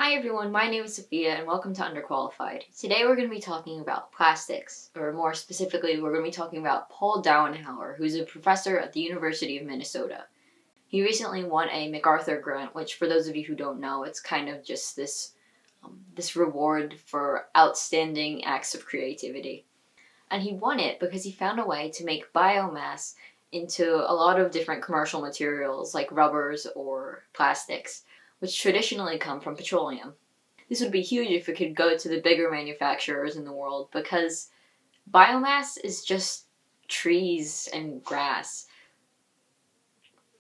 Hi everyone, my name is Sophia and welcome to Underqualified. Today we're going to be talking about plastics, or more specifically we're going to be talking about Paul Dauenhauer, who's a professor at the University of Minnesota. He recently won a MacArthur grant, which for those of you who don't know, it's kind of just this reward for outstanding acts of creativity. And he won it because he found a way to make biomass into a lot of different commercial materials like rubbers or plastics, which traditionally come from petroleum. This would be huge if it could go to the bigger manufacturers in the world because biomass is just trees and grass.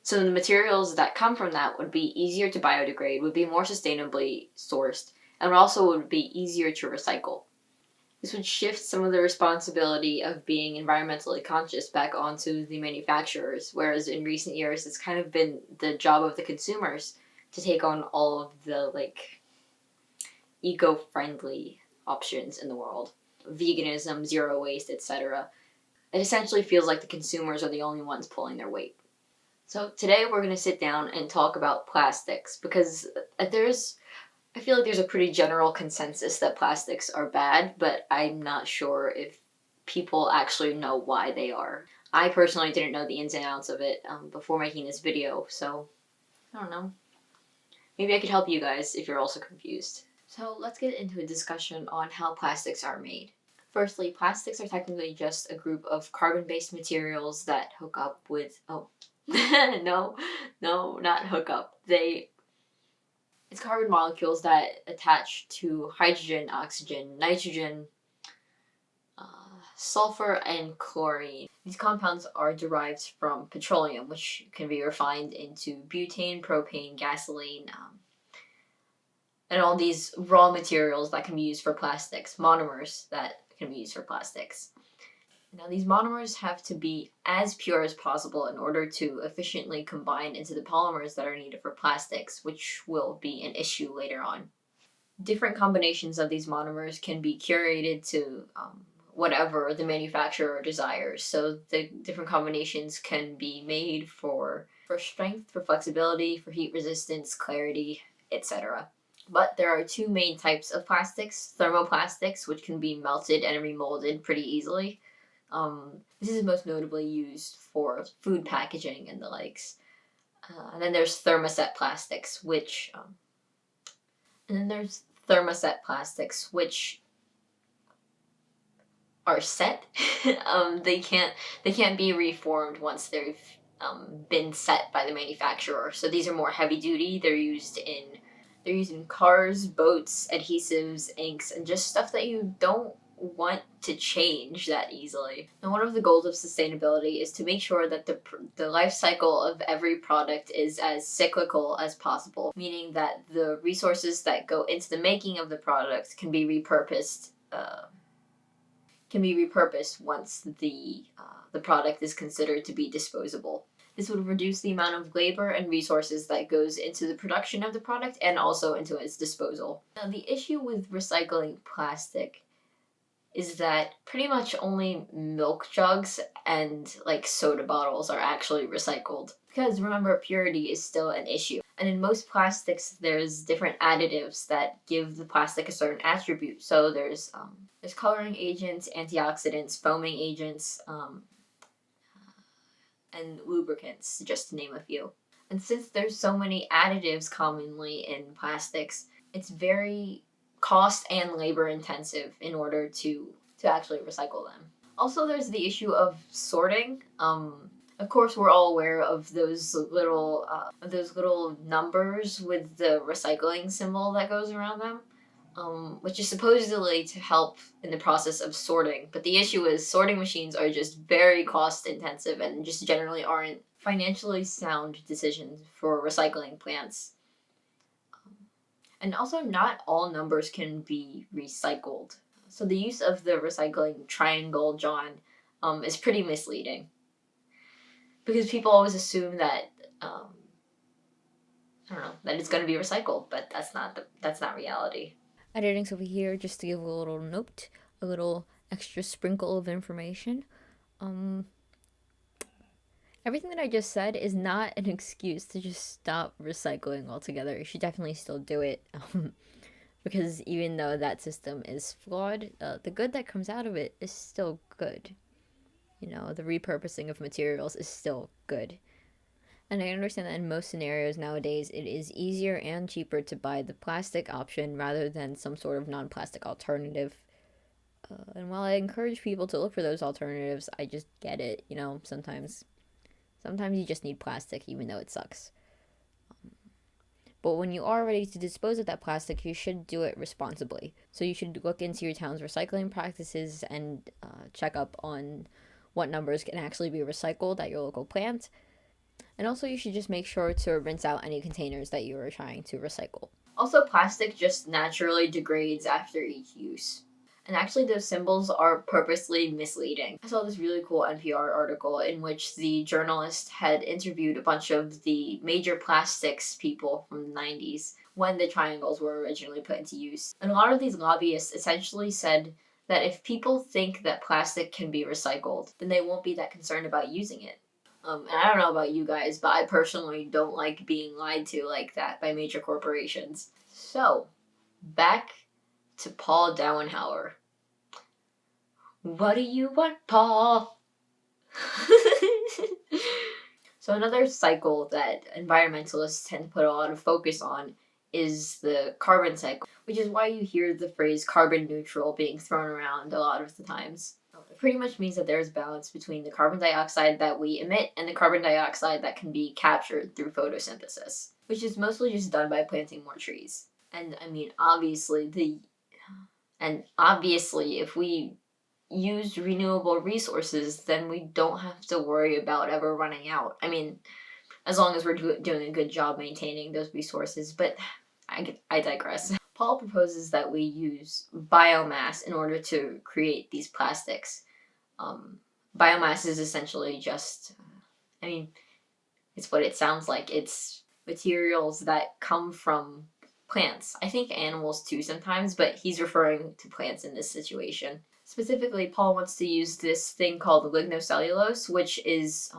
So the materials that come from that would be easier to biodegrade, would be more sustainably sourced, and also would be easier to recycle. This would shift some of the responsibility of being environmentally conscious back onto the manufacturers, whereas in recent years it's kind of been the job of the consumers to take on all of the eco-friendly options in the world. Veganism, zero waste, etc. It essentially feels like the consumers are the only ones pulling their weight. So today we're going to sit down and talk about plastics because I feel like there's a pretty general consensus that plastics are bad, but I'm not sure if people actually know why they are. I personally didn't know the ins and outs of it before making this video, so I don't know. Maybe I could help you guys if you're also confused. So let's get into a discussion on how plastics are made. Firstly, plastics are technically just a group of carbon-based materials that hook up with... no, not hook up. It's carbon molecules that attach to hydrogen, oxygen, nitrogen, sulfur, and chlorine. These compounds are derived from petroleum, which can be refined into butane, propane, gasoline, and all these raw materials that can be used for plastics, monomers that can be used for plastics. Now, these monomers have to be as pure as possible in order to efficiently combine into the polymers that are needed for plastics, which will be an issue later on. Different combinations of these monomers can be curated to whatever the manufacturer desires. So the different combinations can be made for strength, for flexibility, for heat resistance, clarity, etc. But there are two main types of plastics: thermoplastics, which can be melted and remolded pretty easily. This is most notably used for food packaging and the likes. And then there's thermoset plastics, which are set. They can't be reformed once they've been set by the manufacturer. So these are more heavy duty. They're used in cars, boats, adhesives, inks, and just stuff that you don't want to change that easily. And one of the goals of sustainability is to make sure that the life cycle of every product is as cyclical as possible, meaning that the resources that go into the making of the product can be repurposed once the product is considered to be disposable. This would reduce the amount of labor and resources that goes into the production of the product and also into its disposal. Now, the issue with recycling plastic is that pretty much only milk jugs and soda bottles are actually recycled. Because remember, purity is still an issue. And in most plastics, there's different additives that give the plastic a certain attribute. So there's coloring agents, antioxidants, foaming agents, and lubricants, just to name a few. And since there's so many additives commonly in plastics, it's very cost and labor intensive in order to actually recycle them. Also, there's the issue of sorting. Of course, we're all aware of those little numbers with the recycling symbol that goes around them, which is supposedly to help in the process of sorting. But the issue is sorting machines are just very cost intensive and just generally aren't financially sound decisions for recycling plants. And also, not all numbers can be recycled. So the use of the recycling triangle, John, is pretty misleading. Because people always assume that, that it's going to be recycled, but that's not reality. Editing Sophie here, just to give a little note, a little extra sprinkle of information. Everything that I just said is not an excuse to just stop recycling altogether. You should definitely still do it. because even though that system is flawed, the good that comes out of it is still good. The repurposing of materials is still good. And I understand that in most scenarios nowadays, it is easier and cheaper to buy the plastic option rather than some sort of non-plastic alternative. And while I encourage people to look for those alternatives, I just get it. Sometimes you just need plastic, even though it sucks. But when you are ready to dispose of that plastic, you should do it responsibly. So you should look into your town's recycling practices and check up on what numbers can actually be recycled at your local plant. And also, you should just make sure to rinse out any containers that you are trying to recycle. Also, plastic just naturally degrades after each use. And actually, those symbols are purposely misleading. I saw this really cool NPR article in which the journalist had interviewed a bunch of the major plastics people from the 90s when the triangles were originally put into use. And a lot of these lobbyists essentially said that if people think that plastic can be recycled, then they won't be that concerned about using it. And I don't know about you guys, but I personally don't like being lied to like that by major corporations. So, back to Paul Dauenhauer. What do you want, Paul? So another cycle that environmentalists tend to put a lot of focus on is the carbon cycle, which is why you hear the phrase carbon neutral being thrown around a lot of the times. It pretty much means that there's balance between the carbon dioxide that we emit and the carbon dioxide that can be captured through photosynthesis, which is mostly just done by planting more trees. And I mean, obviously, if we use renewable resources, then we don't have to worry about ever running out. I mean, as long as we're doing a good job maintaining those resources, but I digress. Paul proposes that we use biomass in order to create these plastics. Biomass is essentially just, it's what it sounds like. It's materials that come from plants. I think animals too sometimes, but he's referring to plants in this situation. Specifically, Paul wants to use this thing called lignocellulose, which is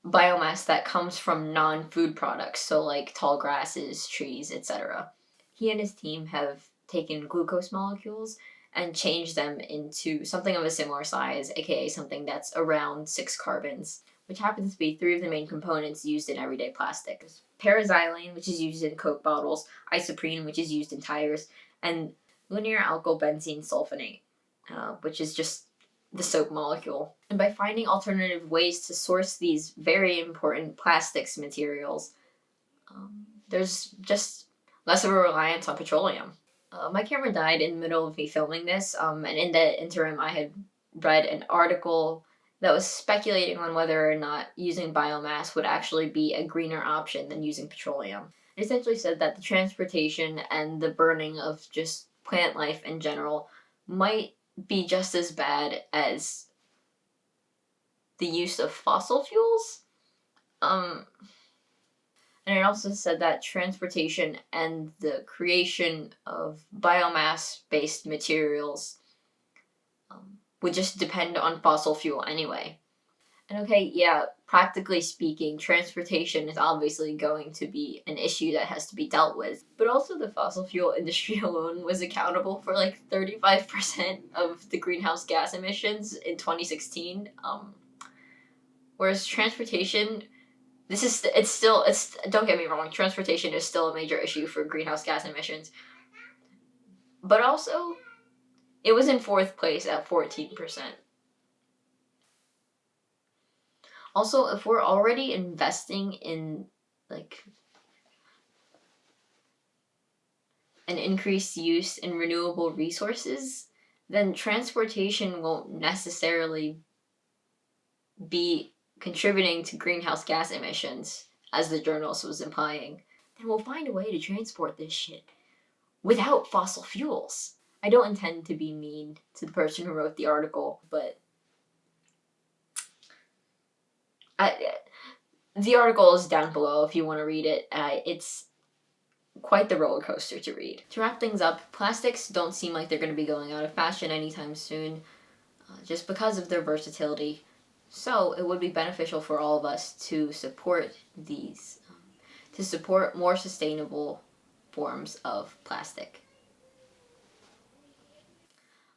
biomass that comes from non-food products, so like tall grasses, trees, etc. He and his team have taken glucose molecules and changed them into something of a similar size, aka something that's around 6 carbons, which happens to be 3 of the main components used in everyday plastics. Paraxylene, which is used in Coke bottles, isoprene, which is used in tires, and linear alkyl benzene sulfonate, which is just the soap molecule. And by finding alternative ways to source these very important plastics materials, there's just less of a reliance on petroleum. My camera died in the middle of me filming this, and in the interim I had read an article that was speculating on whether or not using biomass would actually be a greener option than using petroleum. It essentially said that the transportation and the burning of just plant life in general might be just as bad as the use of fossil fuels. And it also said that transportation and the creation of biomass-based materials would just depend on fossil fuel anyway. And okay, yeah, practically speaking, transportation is obviously going to be an issue that has to be dealt with. But also the fossil fuel industry alone was accountable for like 35% of the greenhouse gas emissions in 2016. Whereas transportation, don't get me wrong, transportation is still a major issue for greenhouse gas emissions. But also, it was in 4th place at 14%. Also, if we're already investing in like an increased use in renewable resources, then transportation won't necessarily be contributing to greenhouse gas emissions, as the journalist was implying. Then we'll find a way to transport this shit without fossil fuels. I don't intend to be mean to the person who wrote the article, but the article is down below if you want to read it. It's quite the roller coaster to read. To wrap things up, plastics don't seem like they're going to be going out of fashion anytime soon, just because of their versatility. So it would be beneficial for all of us to support these, to support more sustainable forms of plastic.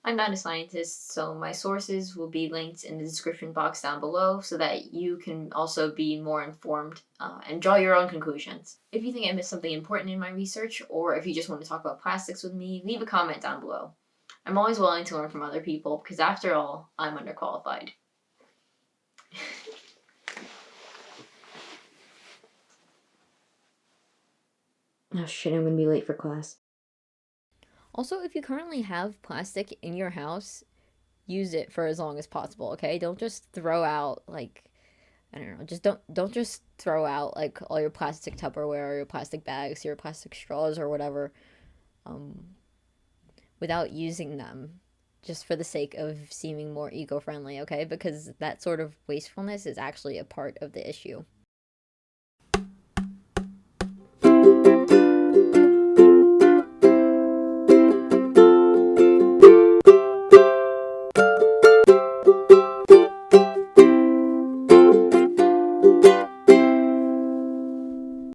I'm not a scientist, so my sources will be linked in the description box down below so that you can also be more informed and draw your own conclusions. If you think I missed something important in my research, or if you just want to talk about plastics with me, leave a comment down below. I'm always willing to learn from other people because, after all, I'm underqualified. Oh shit, I'm gonna be late for class. Also, if you currently have plastic in your house, use it for as long as possible, okay? Don't just throw out like I don't know, just don't just throw out like all your plastic Tupperware or your plastic bags, your plastic straws or whatever without using them just for the sake of seeming more eco-friendly, okay? Because that sort of wastefulness is actually a part of the issue.